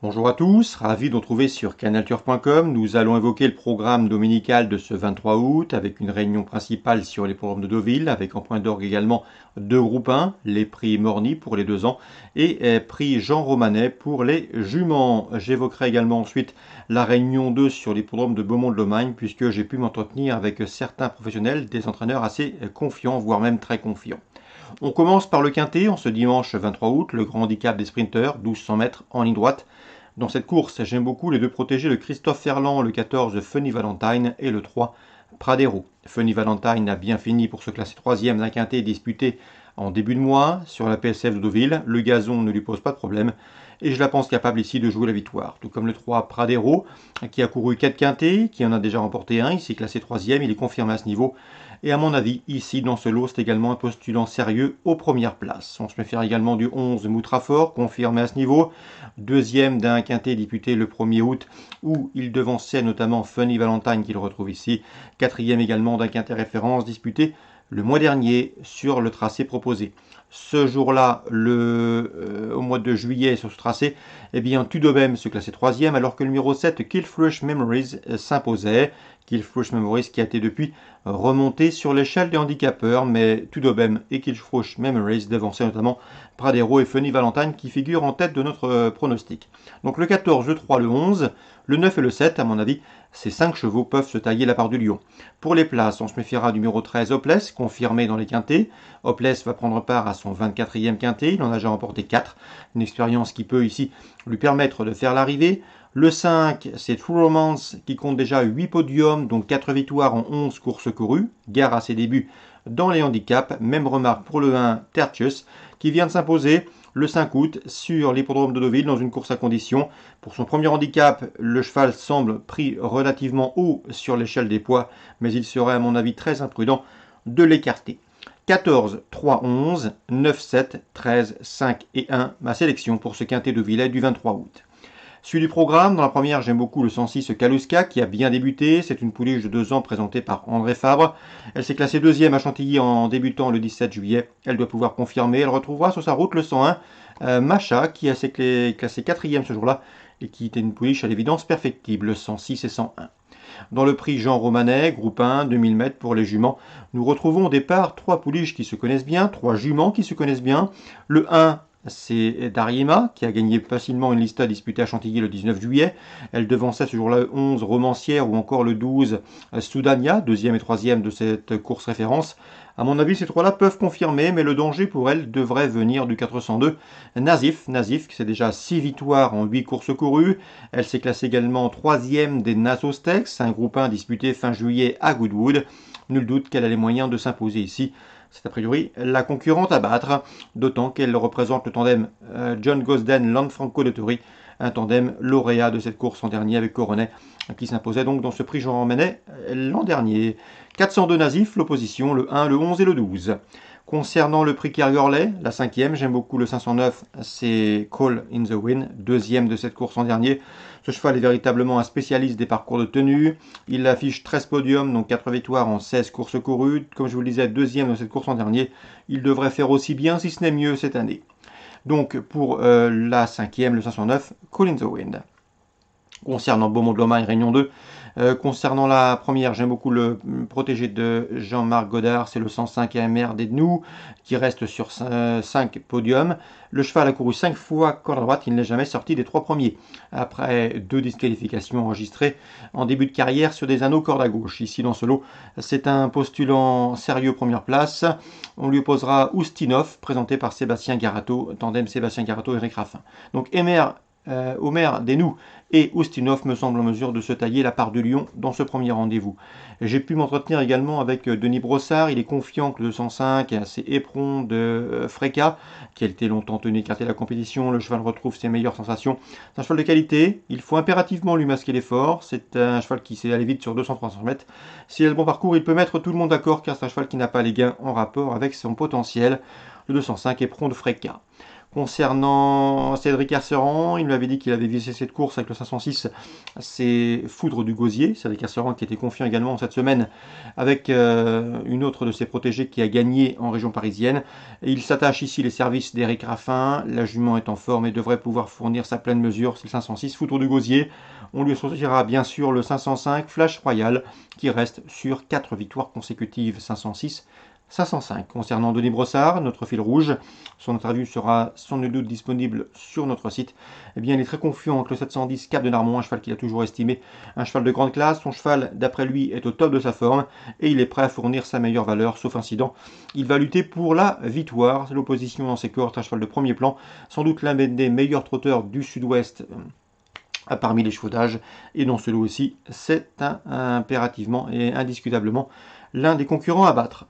Bonjour à tous, ravi de vous retrouver sur canalturf.com. Nous allons évoquer le programme dominical de ce 23 août avec une réunion principale sur les programmes de Deauville, avec en point d'orgue également deux groupes 1, les prix Morny pour les 2 ans et prix Jean Romanet pour les juments. J'évoquerai également ensuite la réunion 2 sur l'hippodrome de Beaumont-de-Lomagne puisque j'ai pu m'entretenir avec certains professionnels, des entraîneurs assez confiants, voire même très confiants. On commence par le quintet en ce dimanche 23 août, le grand handicap des sprinteurs, 1200 mètres en ligne droite. Dans cette course, j'aime beaucoup les deux protégés de Christophe Ferland, le 14 Funny Valentine et le 3 Pradero. Funny Valentine a bien fini pour se classer troisième d'un quintet disputé en début de mois sur la PSF de Deauville. Le gazon ne lui pose pas de problème et je la pense capable ici de jouer la victoire. Tout comme le 3 Pradero qui a couru 4 quintets, qui en a déjà remporté un, il s'est classé troisième, il est confirmé à ce niveau. Et à mon avis, ici dans ce lot, c'est également un postulant sérieux aux premières places. On se méfie également du 11 Moutrafort, confirmé à ce niveau. Deuxième d'un quintet disputé le 1er août, où il devançait notamment Funny Valentine, qu'il retrouve ici. Quatrième également d'un quintet référence disputé le mois dernier sur le tracé proposé. Ce jour-là, au mois de juillet, sur ce tracé, eh bien, Tudobem se classait troisième, alors que le numéro 7, Killfresh Memories, s'imposait. Killfresh Memories qui a été depuis remonté sur l'échelle des handicapeurs, mais Tudobem et Killfresh Memories devançaient notamment Pradero et Funny Valentine qui figurent en tête de notre pronostic. Donc le 14, le 3, le 11, le 9 et le 7, à mon avis, ces 5 chevaux peuvent se tailler la part du lion. Pour les places, on se méfiera du numéro 13, Hopeless, confirmé dans les quintets. Hopeless va prendre part à son 24e quintet, il en a déjà remporté 4, une expérience qui peut ici lui permettre de faire l'arrivée. Le 5, c'est True Romance qui compte déjà 8 podiums, donc 4 victoires en 11 courses courues. Gare à ses débuts dans les handicaps. Même remarque pour le 1, Tertius, qui vient de s'imposer le 5 août sur l'hippodrome de Deauville dans une course à condition. Pour son premier handicap, le cheval semble pris relativement haut sur l'échelle des poids, mais il serait à mon avis très imprudent de l'écarter. 14, 3, 11, 9, 7, 13, 5 et 1, ma sélection pour ce quintet de Villers du 23 août. Suite du programme, dans la première, j'aime beaucoup le 106 Kalouska qui a bien débuté. C'est une pouliche de 2 ans présentée par André Fabre. Elle s'est classée deuxième à Chantilly en débutant le 17 juillet. Elle doit pouvoir confirmer. Elle retrouvera sur sa route le 101 Macha qui a classé quatrième ce jour-là et qui était une pouliche à l'évidence perfectible, 106 et 101. Dans le prix Jean Romanet, groupe 1, 2000 mètres pour les juments, nous retrouvons au départ 3 pouliches qui se connaissent bien, 3 juments qui se connaissent bien. Le 1, c'est Dariema qui a gagné facilement une lista disputée à Chantilly le 19 juillet. Elle devançait ce jour-là le 11 Romancière ou encore le 12 Soudania, deuxième et troisième de cette course référence. À mon avis, ces trois-là peuvent confirmer, mais le danger pour elle devrait venir du 402 Nazif. Nazif, qui c'est déjà 6 victoires en 8 courses courues. Elle s'est classée également troisième des Nasostex, un groupe 1 disputé fin juillet à Goodwood. Nul doute qu'elle a les moyens de s'imposer ici. C'est a priori la concurrente à battre, d'autant qu'elle représente le tandem John Gosden Lanfranco de Tori, un tandem lauréat de cette course en dernier avec Coronet, qui s'imposait donc dans ce prix Jean Romanet l'an dernier. 402 Nazif, l'opposition, le 1, le 11 et le 12. Concernant le prix Kergorley, la cinquième, j'aime beaucoup le 509, c'est Call in the Wind, deuxième de cette course en dernier. Ce cheval est véritablement un spécialiste des parcours de tenue. Il affiche 13 podiums, donc 4 victoires en 16 courses courues. Comme je vous le disais, deuxième de cette course en dernier. Il devrait faire aussi bien, si ce n'est mieux, cette année. Donc pour la cinquième, le 509, Call in the Wind. Concernant Beaumont-de-Lomagne, Réunion 2, concernant la première, j'aime beaucoup le protégé de Jean-Marc Godard, c'est le 105 AMR d'Ednou, qui reste sur 5 podiums. Le cheval a couru 5 fois corde à droite, il n'est jamais sorti des 3 premiers, après 2 disqualifications enregistrées en début de carrière sur des anneaux corde à gauche. Ici dans ce lot, c'est un postulant sérieux première place. On lui opposera Oustinov, présenté par Sébastien Garato, tandem Sébastien Garato-Éric Raffin. Donc Omer Denou et Oustinov me semblent en mesure de se tailler la part de Lyon dans ce premier rendez-vous. J'ai pu m'entretenir également avec Denis Brossard, il est confiant que le 105 est assez éperon de Freka, qui a été longtemps tenu écarté de la compétition, le cheval retrouve ses meilleures sensations. C'est un cheval de qualité, il faut impérativement lui masquer l'effort, c'est un cheval qui sait aller vite sur 200-300 mètres. S'il a le bon parcours, il peut mettre tout le monde d'accord car c'est un cheval qui n'a pas les gains en rapport avec son potentiel. Le 205 éperon de Freka. Concernant Cédric Arceran, il m'avait dit qu'il avait visé cette course avec le 506, c'est Foudre du Gosier. Cédric Arceran qui était confiant également cette semaine avec une autre de ses protégés qui a gagné en région parisienne. Et il s'attache ici les services d'Éric Raffin. La jument est en forme et devrait pouvoir fournir sa pleine mesure. C'est le 506 Foudre du Gosier. On lui associera bien sûr le 505 Flash Royal qui reste sur 4 victoires consécutives. 506 505. Concernant Denis Brossard, notre fil rouge, son interview sera sans nul doute disponible sur notre site. Eh bien, il est très confiant avec le 710 Cap de Narmont, un cheval qu'il a toujours estimé un cheval de grande classe. Son cheval, d'après lui, est au top de sa forme et il est prêt à fournir sa meilleure valeur, sauf incident. Il va lutter pour la victoire. C'est l'opposition dans ses cordes, un cheval de premier plan, sans doute l'un des meilleurs trotteurs du sud-ouest parmi les chevaux d'âge. Et dans ce lot aussi, c'est impérativement et indiscutablement l'un des concurrents à battre.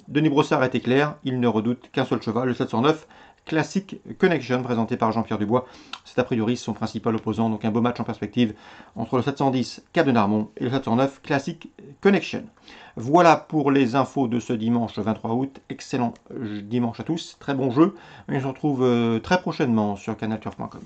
Denis Brossard a été clair, il ne redoute qu'un seul cheval, le 709 Classic Connection, présenté par Jean-Pierre Dubois. C'est a priori son principal opposant, donc un beau match en perspective entre le 710 Cap de Narmont et le 709 Classic Connection. Voilà pour les infos de ce dimanche 23 août. Excellent dimanche à tous, très bon jeu. Et on se retrouve très prochainement sur canalturf.com.